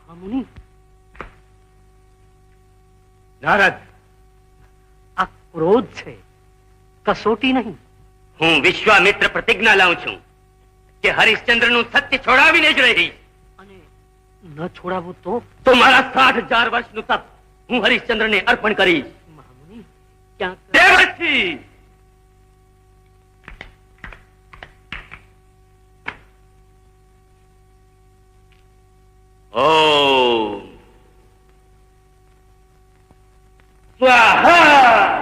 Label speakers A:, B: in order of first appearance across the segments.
A: महामुनि,
B: નારદ,
A: આ ક્રોધ છે, કસોટી નહીં.
B: હું વિશ્વામિત્ર પ્રતિજ્ઞા લાવું છું કે હરિશ્ચંદ્રનું સત્ય છોડાવીને જ રહીશ.
A: અને ન છોડાવું
B: તો મારા 60,000 વર્ષનું તપ હું હરિશ્ચંદ્રને અર્પણ કરીશ.
A: महामुनि, ક્યાંક
B: દેવર્ષિ, ઓમ સ્વાહા.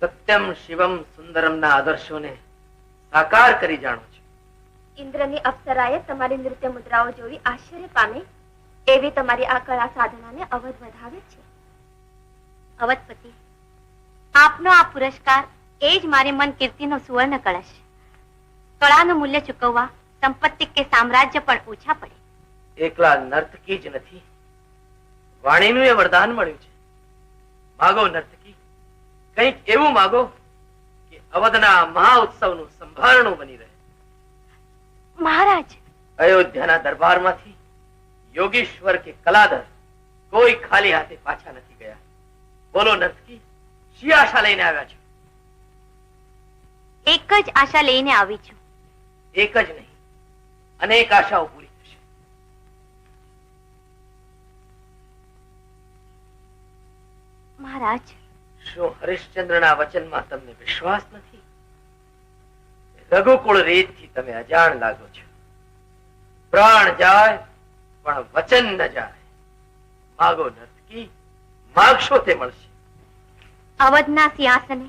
B: સત્યમ શિવમ સુંદરમ ના આદર્શોને સાકાર કરી જાણો છો.
C: ઇન્દ્રની અપ્સરાએ તમારી નૃત્ય મુદ્રાઓ જોઈ આશ્ચર્ય પામે એવી તમારી આ કળા સાધનાને અવધ વધાવે છે. અવધપતિ, આપનો આ પુરસ્કાર એ જ મારી મન કીર્તિનો સુવર્ણ કળશ. કળાનું મૂલ્ય ચૂકવવા સંપત્તિ કે સામ્રાજ્ય પણ ઓછા પડે.
B: એકલા નર્તકી જ નથી, વાણીનું એ વરદાન મળ્યું છે. માગો નર્તકી, કંઈક એવું માગો કે અવધના મહા ઉત્સવનું સંભારણું બની રહે.
C: મહારાજ,
B: અયોધ્યાના દરબારમાંથી યોગીશ્વર કે કલાધર કોઈ ખાલી હાથે પાછા નથી ગયા. બોલો નર્તકી, શી આશા લઈને આવ્યા છો?
C: એક જ આશા લઈને આવી છું.
B: એક જ નહીં, અનેક આશાઓ પૂરી થશે.
C: મહારાજ,
B: શું હરિશ્ચંદ્રના વચનમાં તમને વિશ્વાસ નથી? રઘુકુળ રીતથી તમે અજાણ લાગો છો. પ્રાણ જાય પણ વચન ન જાય. માગો નર્તકી, માગશો તે મળશે.
C: અવધના સિંહાસને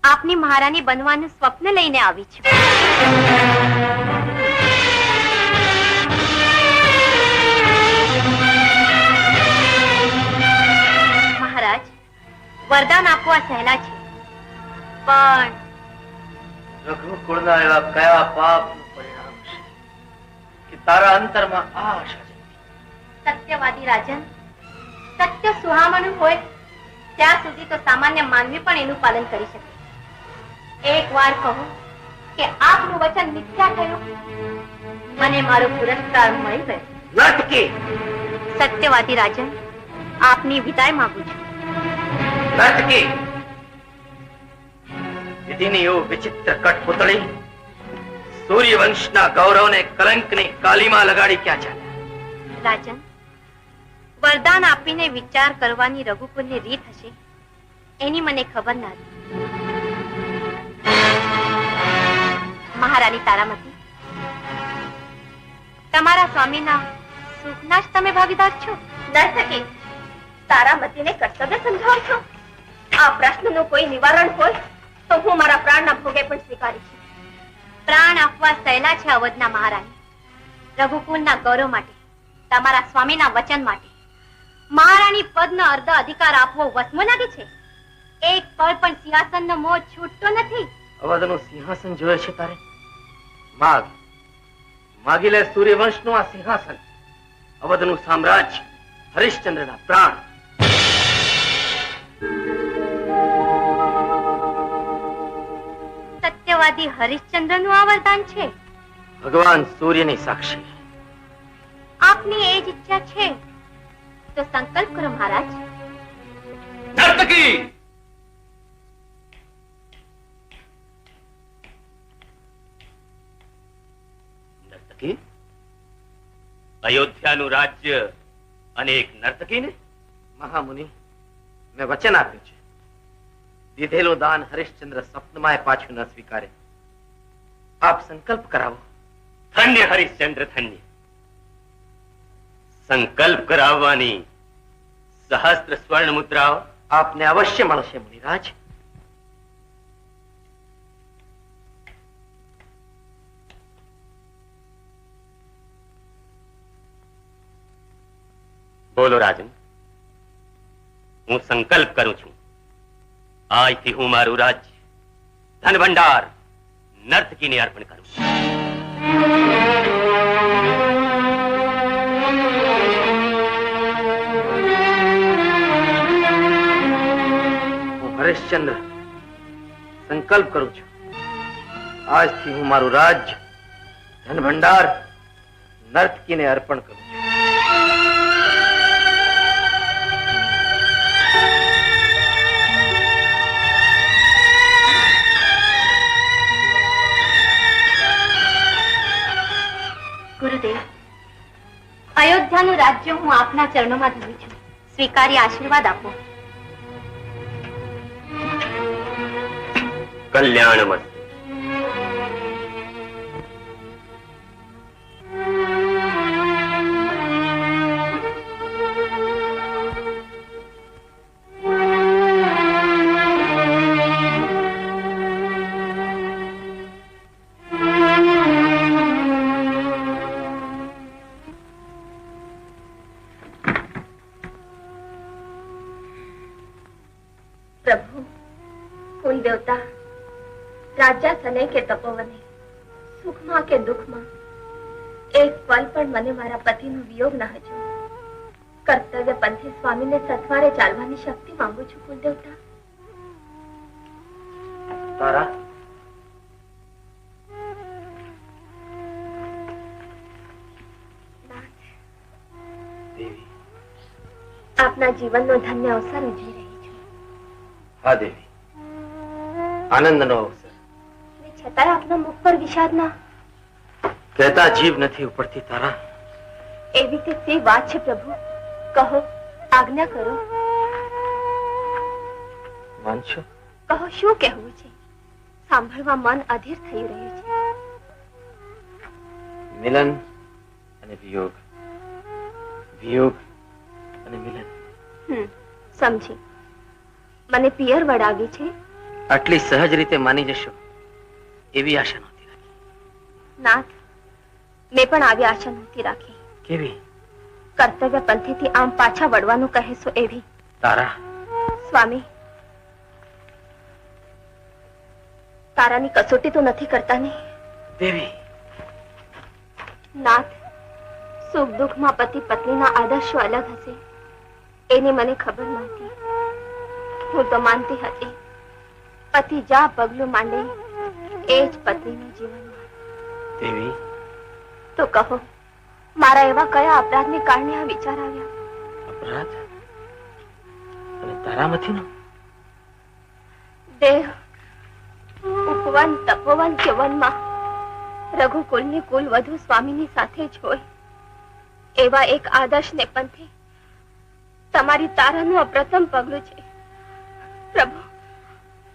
C: આપની મહારાણી બનવાનું સ્વપ્ન લઈને આવી છું. મહારાજ, વરદાન આપવા સહેલા છે, પણ
B: રઘુકુળના એવા કયા પાપનું પરિણામ છે કે તારા અંતરમાં આ આશા છે?
C: સત્યવાદી રાજન, સત્ય સુહામણું હોય ત્યાં સુધી તો સામાન્ય માનવી પણ એનું પાલન કરી શકે. એક વાર કહું કે આપનું વચન મિથ્યા થયું, મને મારો પુરસ્કાર મળી ગયો.
B: નર્તકી,
C: સત્યવાદી રાજન, આપની વિદાય માંગુ છું.
B: નર્તકી, વિધિની એવું વિચિત્ર કઠપુતળી સૂર્યવંશના ગૌરવને કલંકની કાલીમાં લગાડી ક્યાં ચાલ્યા?
C: રાજન, વરદાન આપીને વિચાર કરવાની રઘુકુળની રીત હશે એની મને ખબર નથી. મહારાણી તારામતી, તમારા સ્વામીના સુખના જ તમે ભાગીદાર છો. નર્તકી, તારામતીને કર્તવ્ય સમજાવો છો? આ પ્રશ્નનું કોઈ નિવારણ હોય તો હું મારા પ્રાણના ભોગે પણ સ્વીકારીશ. પ્રાણ આપવા સહેલા છે અવધના મહારાણી. રઘુકુળના ગૌરવ માટે, તમારા સ્વામીના વચન માટે મહારાણી પદનો અર્ધ અધિકાર આપવો વસમો લાગે છે. એક પળ પણ સિંહાસનનો મોહ છૂટતો નથી.
B: અવધનું સિંહાસન જોયે છે તારે? માગ, માગી લે સૂર્યવંશનું આ સિંહાસન, અવધનું સામ્રાજ્ય, હરિશ્ચંદ્રના પ્રાણ.
C: સત્યવાદી હરિશ્ચંદ્રનું આ વરદાન છે.
B: ભગવાન સૂર્યની સાક્ષી.
C: આપની એ જ ઈચ્છા છે તો સંકલ્પ કરો મહારાજ.
B: નર્તકી, નર્તકી, અયોધ્યાનું રાજ્ય અને એક નર્તકીને? મહામુનિ, મેં વચન આપ્યું છે, દીધેલું દાન હરિશ્ચંદ્ર સ્વપ્નમાં પાછું ન સ્વીકારે. આપ સંકલ્પ કરાવો. ધન્ય હરિશ્ચંદ્ર, ધન્ય. સંકલ્પ કરાવવાની સહસ્ત્ર સ્વર્ણ મુદ્રાઓ આપને અવશ્ય મળશે મુનિરાજ. બોલો રાજન, હું સંકલ્પ કરું છું
D: આજથી હું મારું રાજ્ય ધન ભંડાર નર્તકીને અર્પણ કરું છું.
B: હું હરિશ્ચંદ્ર સંકલ્પ કરું છું, આજથી હું મારું રાજ્ય ધન ભંડાર નર્તકીને અર્પણ કરું છું.
C: ગુરુદેવ, અયોધ્યાનું રાજ્ય હું આપના ચરણોમાં ધરું છું. સ્વીકારી આશીર્વાદ આપો.
D: કલ્યાણમસ્તુ.
C: प्रभु, कुल देवता, राजा सने के तपोवने, सुखमा के दुखमा एक पल पण મને મારા પતિનો વિયોગ ન હજો. કર્તવ્ય પંથે સ્વામીને સથવારે ચાલવાની શક્તિ માંગુ છું કુલ દેવતા.
B: તારા દેવી,
C: આપના જીવનનો ધન્ય અવસર ઉજવી રહી છું.
B: હા દેવી, આનંદનો અવસર.
C: ને છતાંય આપના મુખ પર વિષાદના.
B: કહેતા જીભ નથી ઉપડતી તારા.
C: એવી તે સી વાત છે પ્રભુ, કહો, આજ્ઞા કરો.
B: માનશો?
C: કહો, શું કહેવું છે? સાંભળવા મન અધીર થઈ રહ્યું છે.
B: મિલન અને વિયોગ, વિયોગ અને મિલન.
C: સમજી. મને પિયર વડાવી છે.
B: આટલી સહજ રીતે માની જશો એવી આશા નહોતી રાખી.
C: નાથ, મેં પણ આવી આશા નહોતી રાખી.
B: કેવી?
C: કર્તવ્ય પંથેથી આમ પાછા વળવાનું કહેશો એવી.
B: તારા
C: સ્વામી, તારાની કસોટી તો નથી કરતા ને?
B: દેવી,
C: નાથ, સુખ દુઃખમાં પતિ પત્નીના આદર્શો અલગ હશે એની મને ખબર નહોતી. હું તો માનતી હતી પતિ જા પગલું માંડે એ જ પત્નીનું જીવન.
B: દેવી,
C: તો કહો, મારા એવા કયા અપરાધને કારણે આ વિચાર આવ્યા?
B: અપરાધ અને તારામતીનો?
C: દેહ ઉપવન તપોવન કે વનમાં રઘુકુલની કુલ વધુ સ્વામીની સાથે જ હોય એવા એક આદર્શને પંથે તમારી તારાનું આ પ્રથમ પગલું છે. પ્રભુ,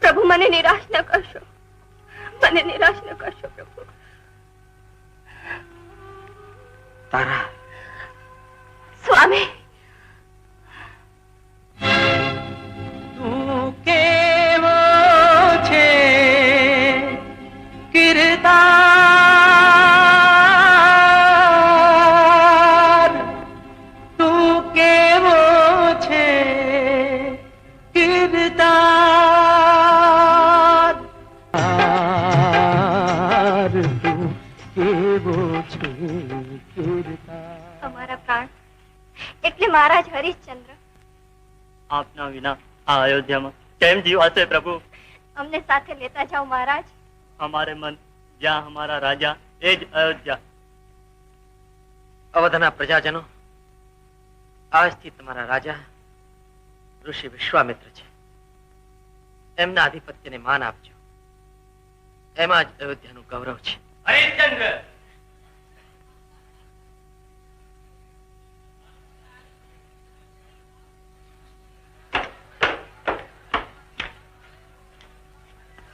C: પ્રભુ, મને નિરાશ ન કરશો, મને નિરાશ ન કરશો પ્રભુ.
B: તારા
C: સ્વામી,
A: તું કેવો છે કિરદાર, તું કેવો છે કિરદાર, તું કેવો છે કિરદાર.
C: અમારા પ્રાણ એટલે મહારાજ હરિશ્ચંદ્ર,
A: આપના વિના આ અયોધ્યામાં કેમ જીવાશે પ્રભુ?
C: અમને સાથે લેતા જાઓ મહારાજ.
A: हमारे मन जहाँ हमारा राजा ए ज अयोध्या.
B: અવધના પ્રજાજનો, આજથી તમારા રાજા ઋષિ વિશ્વામિત્ર છે. એમના આધિપત્યને માન આપજો. એમાં જ અયોધ્યાનું ગૌરવ છે.
D: હરિશ્ચંદ્ર,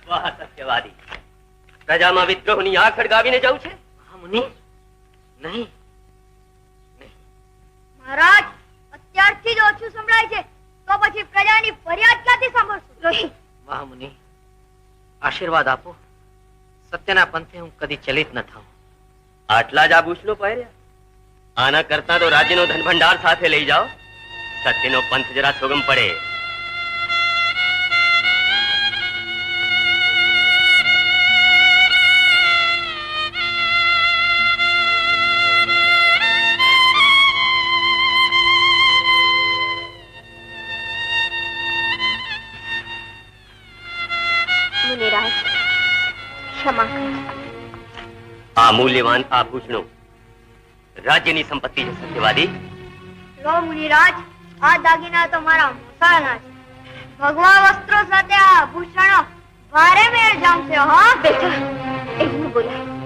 D: વાહ સત્યવાદી, પ્રજામાં વિદ્રોહની આંખ ખડગાવીને જવું છે?
B: મહામુનિ, નહીં.
C: મહારાજ, અત્યારથી જ ઓછું સંભળાય છે તો પછી પ્રજાની ફરિયાદ ક્યાંથી સાંભળશું?
B: મહામુનિ, આશીર્વાદ આપો. સત્યના પંથે હું કદી ચલિત ન થાઉં.
D: આટલા જ આભૂષણો પહેર્યા? આના કરતા તો રાજ્યનો ધનભંડાર સાથે લઈ જાઓ. સત્યનો પંથ જરા સોગમ પડે.
C: ક્ષમા કરો.
D: આ મૂલ્યવાન આભૂષણો રાજ્યની સંપત્તિ છે સત્યવાદી.
C: લો મુનિરાજ, આ દાગીના તો મારા મોસાળના છે. ભગવા વસ્ત્રો સાથે આ આભૂષણો ભારે મેળ જામશે. હા બેટા, એવું બોલાય.